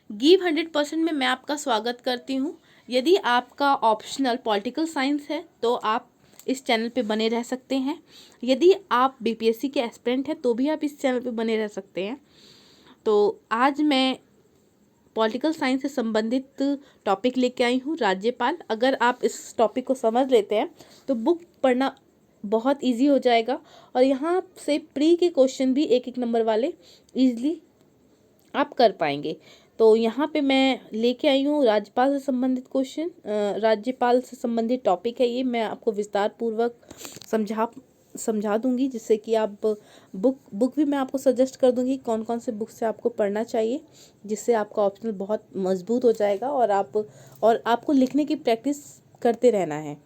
Give 100% में मैं आपका स्वागत करती हूँ। यदि आपका ऑप्शनल पॉलिटिकल साइंस है तो आप इस चैनल पे बने रह सकते हैं। यदि आप बीपीएससी के एस्पिरेंट हैं तो भी आप इस चैनल पे बने रह सकते हैं। तो आज मैं पॉलिटिकल साइंस से संबंधित टॉपिक लेके आई हूँ, राज्यपाल। अगर आप इस टॉपिक को समझ लेते हैं तो बुक पढ़ना बहुत इजी हो जाएगा और यहाँ से प्री के क्वेश्चन भी 1-1 नंबर वाले इजीली आप कर पाएंगे। तो यहाँ पे मैं लेके आई हूँ राज्यपाल से संबंधित क्वेश्चन। राज्यपाल से संबंधित टॉपिक है ये। मैं आपको विस्तार पूर्वक समझा दूंगी, जिससे कि आप बुक भी मैं आपको सजेस्ट कर दूंगी कौन कौन से बुक से आपको पढ़ना चाहिए, जिससे आपका ऑप्शनल बहुत मजबूत हो जाएगा और आपको लिखने की प्रैक्टिस करते रहना है।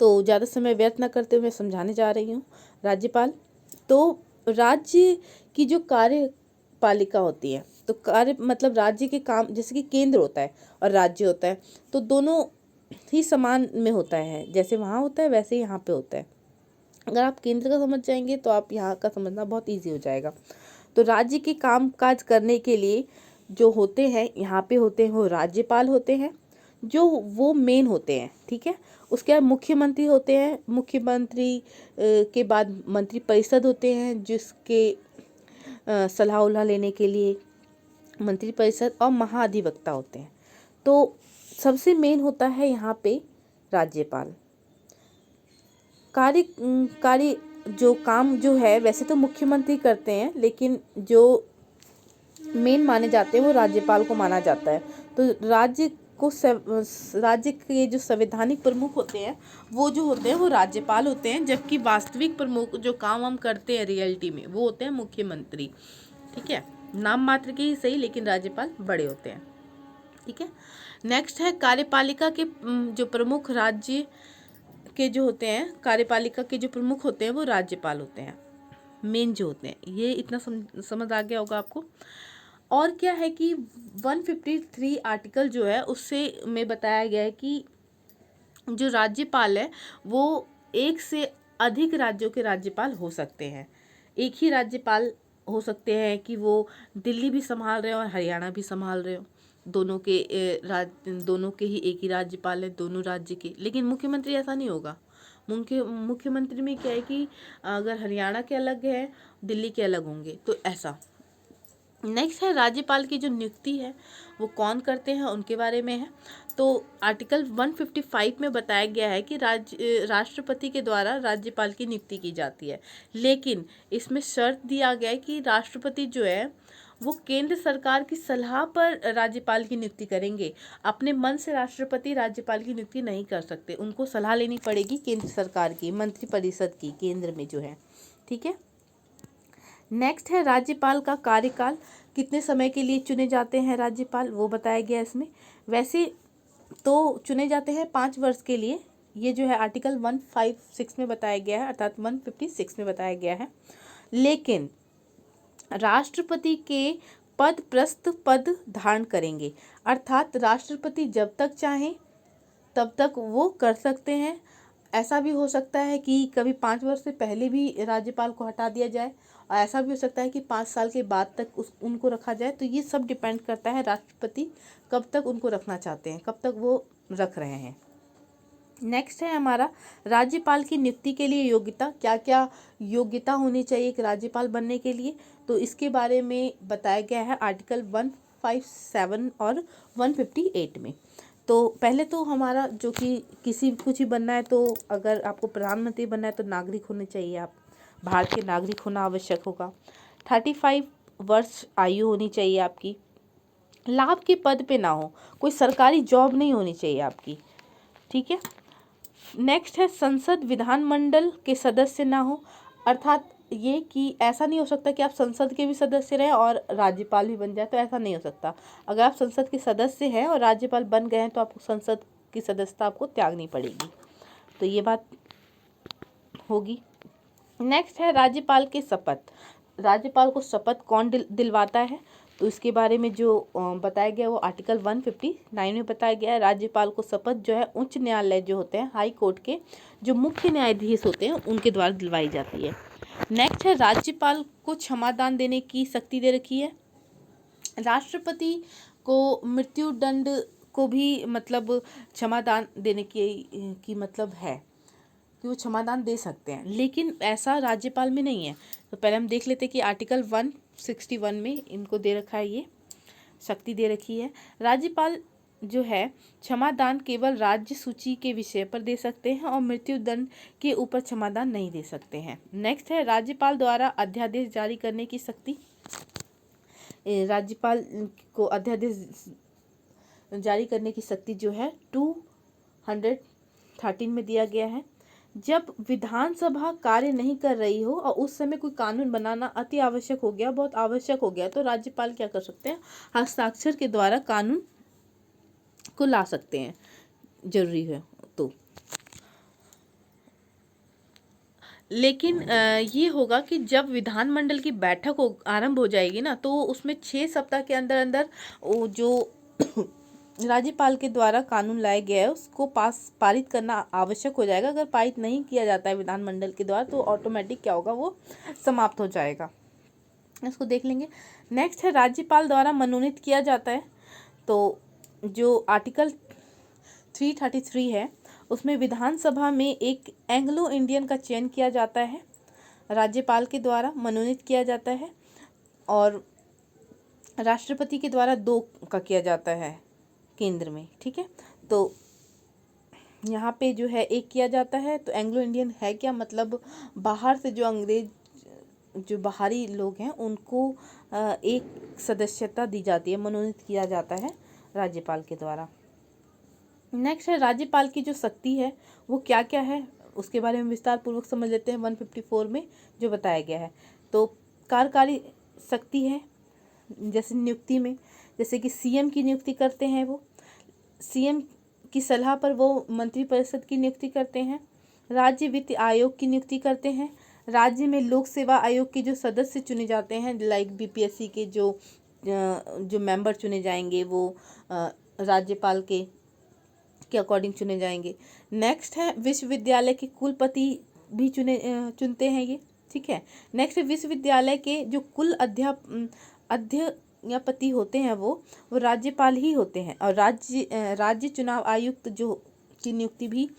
तो ज़्यादा समय व्यर्थ न करते हुए समझाने जा रही हूँ। राज्यपाल तो राज्य की जो कार्यपालिका होती है, तो कार्य मतलब राज्य के काम, जैसे कि केंद्र होता है और राज्य होता है, तो दोनों ही समान में होता है। जैसे वहाँ होता है वैसे ही यहाँ पे होता है। अगर आप केंद्र का समझ जाएंगे तो आप यहाँ का समझना बहुत ईजी हो जाएगा। तो राज्य के काम काज करने के लिए जो होते हैं यहाँ पे होते हैं वो राज्यपाल होते हैं, जो वो मेन होते हैं। ठीक है। उसके बाद मुख्यमंत्री होते हैं। मुख्यमंत्री के बाद मंत्री परिषद होते हैं, जिसके सलाह उलाह लेने के लिए मंत्री परिषद और महाधिवक्ता होते हैं। तो सबसे मेन होता है यहाँ पे राज्यपाल। कार्य जो काम जो है वैसे तो मुख्यमंत्री करते हैं, लेकिन जो मेन माने जाते हैं वो राज्यपाल को माना जाता है। तो राज्य के जो संवैधानिक प्रमुख होते हैं वो जो होते हैं वो राज्यपाल होते हैं, जबकि वास्तविक प्रमुख जो काम हम करते हैं रियलिटी में वो होते हैं मुख्यमंत्री। ठीक है, नाम मात्र के ही सही, लेकिन राज्यपाल बड़े होते हैं। ठीक है। नेक्स्ट है कार्यपालिका के जो प्रमुख राज्य के जो होते हैं, कार्यपालिका के जो प्रमुख होते हैं वो राज्यपाल होते हैं, मेन जो होते हैं। ये इतना समझ आ गया होगा आपको। और क्या है कि 153 आर्टिकल जो है उससे में बताया गया है कि जो राज्यपाल है वो एक से अधिक राज्यों के राज्यपाल हो सकते हैं। एक ही राज्यपाल हो सकते हैं कि वो दिल्ली भी संभाल रहे हो और हरियाणा भी संभाल रहे हो। दोनों के ही एक ही राज्यपाल है, दोनों राज्य के। लेकिन मुख्यमंत्री ऐसा नहीं होगा। मुख्यमंत्री में क्या है कि अगर हरियाणा के अलग है, दिल्ली के अलग होंगे, तो ऐसा। नेक्स्ट है राज्यपाल की जो नियुक्ति है वो कौन करते हैं उनके बारे में है। तो आर्टिकल 155 में बताया गया है कि राष्ट्रपति के द्वारा राज्यपाल की नियुक्ति की जाती है, लेकिन इसमें शर्त दिया गया है कि राष्ट्रपति जो है वो केंद्र सरकार की सलाह पर राज्यपाल की नियुक्ति करेंगे। अपने मन से राष्ट्रपति राज्यपाल की नियुक्ति नहीं कर सकते, उनको सलाह लेनी पड़ेगी केंद्र सरकार की, मंत्रिपरिषद की, केंद्र में जो है। ठीक है। नेक्स्ट है राज्यपाल का कार्यकाल, कितने समय के लिए चुने जाते हैं राज्यपाल, वो बताया गया इसमें। वैसे तो चुने जाते हैं 5 वर्ष के लिए। ये जो है आर्टिकल 156 में बताया गया है, अर्थात 156 में बताया गया है। लेकिन राष्ट्रपति के पद धारण करेंगे, अर्थात राष्ट्रपति जब तक चाहें तब तक वो कर सकते हैं। ऐसा भी हो सकता है कि कभी 5 वर्ष से पहले भी राज्यपाल को हटा दिया जाए, और ऐसा भी हो सकता है कि 5 साल के बाद तक उनको रखा जाए। तो ये सब डिपेंड करता है राष्ट्रपति कब तक उनको रखना चाहते हैं, कब तक वो रख रहे हैं। नेक्स्ट है हमारा राज्यपाल की नियुक्ति के लिए योग्यता। क्या क्या योग्यता होनी चाहिए एक राज्यपाल बनने के लिए, तो इसके बारे में बताया गया है आर्टिकल 157 और 158 में। तो पहले तो हमारा जो कि कुछ ही बनना है, तो अगर आपको प्रधानमंत्री बनना है तो नागरिक होने चाहिए, आप भारत के नागरिक होना आवश्यक होगा। 35 वर्ष आयु होनी चाहिए आपकी। लाभ के पद पे ना हो, कोई सरकारी जॉब नहीं होनी चाहिए आपकी। ठीक है। नेक्स्ट है संसद विधानमंडल के सदस्य ना हो, अर्थात ये कि ऐसा नहीं हो सकता कि आप संसद के भी सदस्य रहें और राज्यपाल भी बन जाए, तो ऐसा नहीं हो सकता। अगर आप संसद के सदस्य हैं और राज्यपाल बन गए हैं तो आपको संसद की सदस्यता आपको त्यागनी पड़ेगी। तो ये बात होगी। नेक्स्ट है राज्यपाल के शपथ। राज्यपाल को शपथ कौन दिलवाता है, तो इसके बारे में जो बताया गया वो आर्टिकल 159 में बताया गया है। राज्यपाल को शपथ जो है उच्च न्यायालय जो होते हैं, हाई कोर्ट के जो मुख्य न्यायाधीश होते हैं उनके द्वारा दिलवाई जाती है। नेक्स्ट है राज्यपाल को क्षमादान देने की शक्ति दे रखी है। राष्ट्रपति को मृत्यु दंड को भी मतलब क्षमादान देने की मतलब है कि वो क्षमादान दे सकते हैं, लेकिन ऐसा राज्यपाल में नहीं है। तो पहले हम देख लेते हैं कि आर्टिकल 161 में इनको दे रखा है, ये शक्ति दे रखी है। राज्यपाल जो है क्षमादान केवल राज्य सूची के विषय पर दे सकते हैं और मृत्यु दंड के ऊपर क्षमादान नहीं दे सकते हैं। नेक्स्ट है राज्यपाल द्वारा अध्यादेश जारी करने की शक्ति। राज्यपाल को अध्यादेश जारी करने की शक्ति जो है 213 में दिया गया है। जब विधानसभा कार्य नहीं कर रही हो और उस समय कोई कानून बनाना अति आवश्यक हो गया, बहुत आवश्यक हो गया, तो राज्यपाल क्या कर सकते हैं, हस्ताक्षर के द्वारा कानून को ला सकते हैं, जरूरी है तो। लेकिन ये होगा कि जब विधानमंडल की बैठक आरंभ हो जाएगी ना, तो उसमें 6 सप्ताह के अंदर अंदर जो राज्यपाल के द्वारा कानून लाया गया है उसको पारित करना आवश्यक हो जाएगा। अगर पारित नहीं किया जाता है विधानमंडल के द्वारा तो ऑटोमेटिक क्या होगा, वो समाप्त हो जाएगा। इसको देख लेंगे। नेक्स्ट है राज्यपाल द्वारा मनोनीत किया जाता है। तो जो आर्टिकल 333 है उसमें विधानसभा में एक एंग्लो इंडियन का चयन किया जाता है, राज्यपाल के द्वारा मनोनीत किया जाता है, और राष्ट्रपति के द्वारा 2 का किया जाता है केंद्र में। ठीक है, तो यहाँ पे जो है 1 किया जाता है। तो एंग्लो इंडियन है क्या, मतलब बाहर से जो अंग्रेज, जो बाहरी लोग हैं उनको एक सदस्यता दी जाती है, मनोनीत किया जाता है राज्यपाल के द्वारा। नेक्स्ट है राज्यपाल की जो शक्ति है वो क्या क्या है, उसके बारे में विस्तार पूर्वक समझ लेते हैं। 154 में जो बताया गया है, तो कार्यकारी शक्ति है, जैसे नियुक्ति में, जैसे कि सीएम की नियुक्ति करते हैं, वो सीएम की सलाह पर वो मंत्रिपरिषद की नियुक्ति करते हैं। राज्य वित्त आयोग की नियुक्ति करते हैं। राज्य में लोक सेवा आयोग के जो सदस्य चुने जाते हैं, लाइक बीपीएससी के जो मेंबर चुने जाएंगे वो राज्यपाल के अकॉर्डिंग चुने जाएंगे। नेक्स्ट है विश्वविद्यालय के कुलपति भी चुनते हैं ये। ठीक है, नेक्स्ट विश्वविद्यालय के जो कुल अध्यपति होते हैं वो राज्यपाल ही होते हैं, और राज्य चुनाव आयुक्त जो की नियुक्ति भी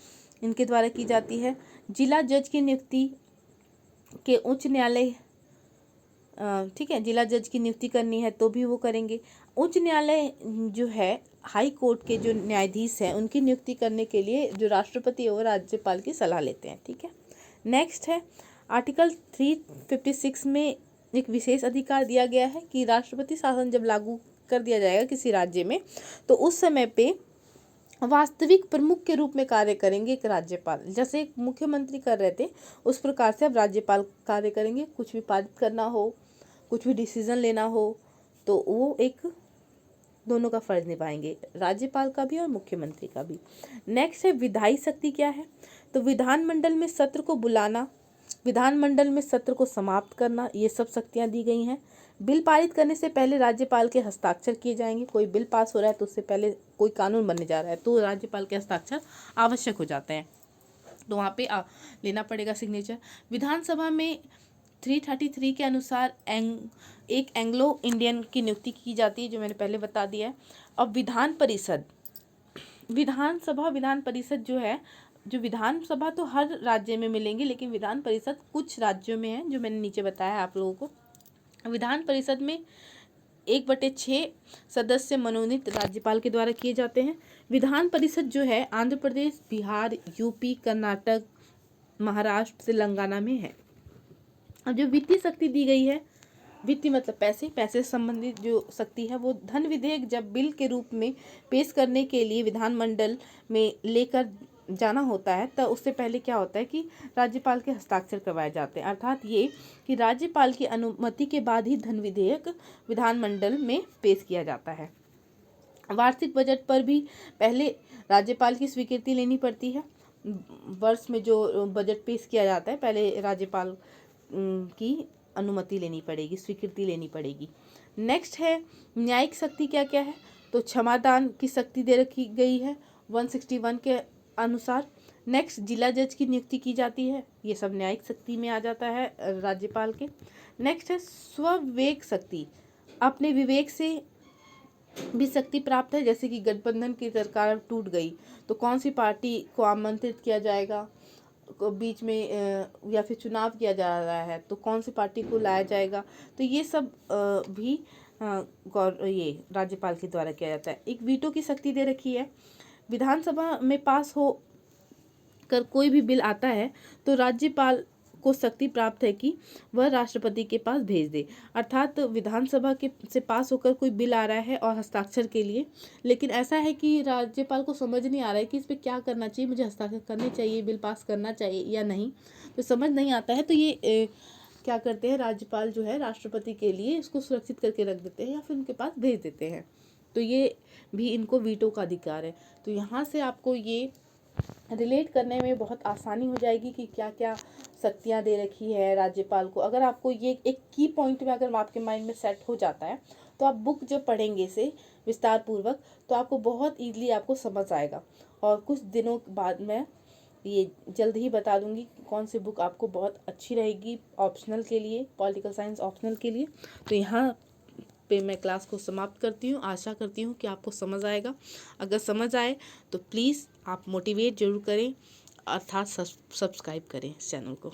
इनके द्वारा की जाती है। जिला जज की नियुक्ति के उच्च न्यायालय, ठीक है, जिला जज की नियुक्ति करनी है तो भी वो करेंगे। उच्च न्यायालय जो है, हाई कोर्ट के जो न्यायाधीश हैं उनकी नियुक्ति करने के लिए जो राष्ट्रपति है वो राज्यपाल की सलाह लेते हैं। ठीक है, नेक्स्ट है आर्टिकल 356 में एक विशेष अधिकार दिया गया है कि राष्ट्रपति शासन जब लागू कर दिया जाएगा किसी राज्य में, तो उस समय पे वास्तविक प्रमुख के रूप में कार्य करेंगे एक राज्यपाल। जैसे एक मुख्यमंत्री कर रहे थे उस प्रकार से अब राज्यपाल कार्य करेंगे। कुछ भी पारित करना हो, कुछ भी डिसीजन लेना हो, तो वो एक दोनों का फर्ज निभाएंगे, राज्यपाल का भी और मुख्यमंत्री का भी। नेक्स्ट है विधायी शक्ति क्या है, तो विधानमंडल में सत्र को बुलाना, विधानमंडल में सत्र को समाप्त करना, ये सब शक्तियां दी गई हैं। बिल पारित करने से पहले राज्यपाल के हस्ताक्षर किए जाएंगे। कोई बिल पास हो रहा है तो उससे पहले कोई कानून बनने जा रहा है तो राज्यपाल के हस्ताक्षर आवश्यक हो जाते हैं, तो वहाँ पे लेना पड़ेगा सिग्नेचर। विधानसभा में 333 के अनुसार एक एंग्लो इंडियन की नियुक्ति की जाती है, जो मैंने पहले बता दिया है। अब विधान परिषद जो है, जो विधानसभा तो हर राज्य में मिलेंगे, लेकिन विधान परिषद कुछ राज्यों में है, जो मैंने नीचे बताया आप लोगों को। विधान परिषद में 1/6 सदस्य मनोनीत राज्यपाल के द्वारा किए जाते हैं। विधान परिषद जो है आंध्र प्रदेश, बिहार, यूपी, कर्नाटक, महाराष्ट्र, तेलंगाना में है। अब जो वित्तीय शक्ति दी गई है, वित्तीय मतलब पैसे से संबंधित जो शक्ति है, वो धन विधेयक जब बिल के रूप में पेश करने के लिए विधानमंडल में लेकर जाना होता है, तो उससे पहले क्या होता है कि राज्यपाल के हस्ताक्षर करवाए जाते हैं। अर्थात ये कि राज्यपाल की अनुमति के बाद ही धन विधेयक विधानमंडल में पेश किया जाता है। वार्षिक बजट पर भी पहले राज्यपाल की स्वीकृति लेनी पड़ती है। वर्ष में जो बजट पेश किया जाता है, पहले राज्यपाल की अनुमति लेनी पड़ेगी, स्वीकृति लेनी पड़ेगी। नेक्स्ट है न्यायिक शक्ति क्या क्या है, तो क्षमादान की शक्ति दे रखी गई है 161 के अनुसार। नेक्स्ट जिला जज की नियुक्ति की जाती है, ये सब न्यायिक शक्ति में आ जाता है राज्यपाल के। नेक्स्ट है स्ववेग शक्ति, अपने विवेक से भी शक्ति प्राप्त है। जैसे कि गठबंधन की सरकार टूट गई तो कौन सी पार्टी को आमंत्रित किया जाएगा, बीच में या फिर चुनाव किया जा रहा है तो कौन सी पार्टी को लाया जाएगा। तो ये सब भी ये राज्यपाल के द्वारा किया जाता है। एक वीटो की शक्ति दे रखी है। विधानसभा में पास हो कर कोई भी बिल आता है तो राज्यपाल को शक्ति प्राप्त है कि वह राष्ट्रपति के पास भेज दे। अर्थात विधानसभा के से पास होकर कोई बिल आ रहा है और हस्ताक्षर के लिए, लेकिन ऐसा है कि राज्यपाल को समझ नहीं आ रहा है कि इस पर क्या करना चाहिए, मुझे हस्ताक्षर करने चाहिए, बिल पास करना चाहिए या नहीं, तो समझ नहीं आता है। तो ये क्या करते हैं, राज्यपाल जो है राष्ट्रपति के लिए इसको सुरक्षित करके रख देते हैं या फिर उनके पास भेज देते हैं। तो ये भी इनको वीटो का अधिकार है। तो यहाँ से आपको ये रिलेट करने में बहुत आसानी हो जाएगी कि क्या क्या शक्तियाँ दे रखी है राज्यपाल को। अगर आपको ये एक की पॉइंट में अगर आपके माइंड में सेट हो जाता है तो आप बुक जब पढ़ेंगे इसे विस्तार पूर्वक तो आपको बहुत ईजिली आपको समझ आएगा। और कुछ दिनों बाद मैं ये जल्द ही बता दूंगी कि कौन सी बुक आपको बहुत अच्छी रहेगी ऑप्शनल के लिए, पॉलिटिकल साइंस ऑप्शनल के लिए। तो यहाँ पे मैं क्लास को समाप्त करती हूँ। आशा करती हूँ कि आपको समझ आएगा। अगर समझ आए तो प्लीज़ आप मोटिवेट जरूर करें, अर्थात सब्सक्राइब करें इस चैनल को।